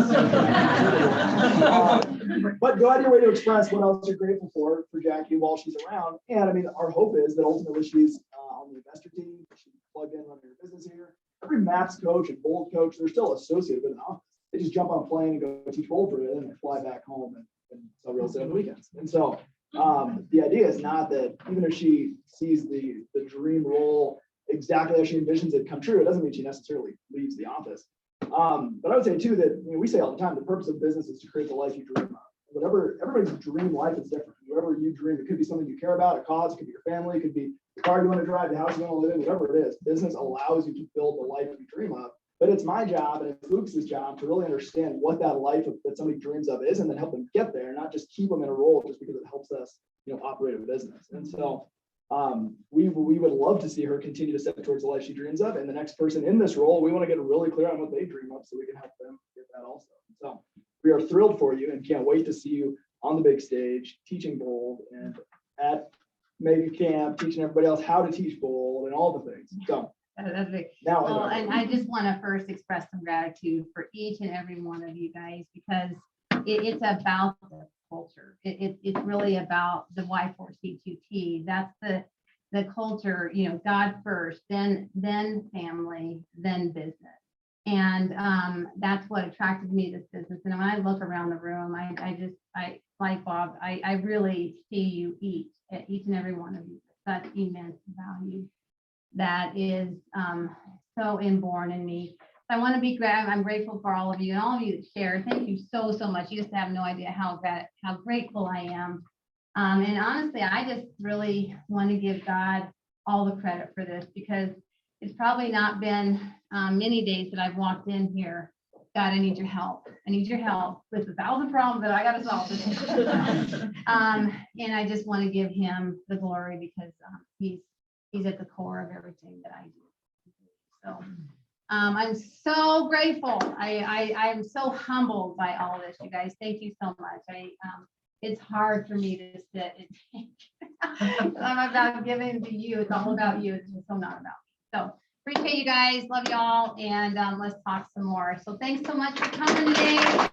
But go out of your way to express what else you're grateful for Jackie while she's around. And I mean, our hope is that ultimately she's on the investor team, she's plugged in on your business here. Every maps coach and bold coach, they're still associated with an office. They just jump on a plane and go teach bold for it and they fly back home and sell real estate on the weekends. And so the idea is not that even if she sees the dream role exactly as she envisions it come true, it doesn't mean she necessarily leaves the office. But I would say too that we say all the time, the purpose of business is to create the life you dream of. Whatever everybody's dream life is different. Whatever you dream, it could be something you care about, a cause, it could be your family, it could be the car you want to drive, the house you want to live in, whatever it is. Business allows you to build the life you dream of. But it's my job and it's Luke's job to really understand what that life that somebody dreams of is and then help them get there, not just keep them in a role just because it helps us, operate a business. And so we would love to see her continue to step towards the life she dreams of. And the next person in this role, we want to get really clear on what they dream of so we can help them get that also. So we are thrilled for you and can't wait to see you on the big stage, teaching bold and at Mega Camp, teaching everybody else how to teach bold and all the things. So That's big. now Well, and I just want to first express some gratitude for each and every one of you guys, because it's about the culture. It's really about the Y4C2T. That's the culture, God first, then family, then business. And that's what attracted me to this business. And when I look around the room, I like Bob, I really see you each and every one of you, such immense value that is so inborn in me. I want to be I'm grateful for all of you and all of you that shared. Thank you so much. You just have no idea how grateful I am. And honestly, I just really want to give God all the credit for this, because it's probably not been many days that I've walked in here. God, I need your help. I need your help with 1,000 problems that I got to solve. And I just want to give him the glory, because he's at the core of everything that I do. So I'm so grateful. I'm so humbled by all this, you guys. Thank you so much. It's hard for me to sit and think. I'm about giving to you. It's all about you. It's just so not about me. So appreciate you guys. Love y'all. And let's talk some more. So thanks so much for coming today.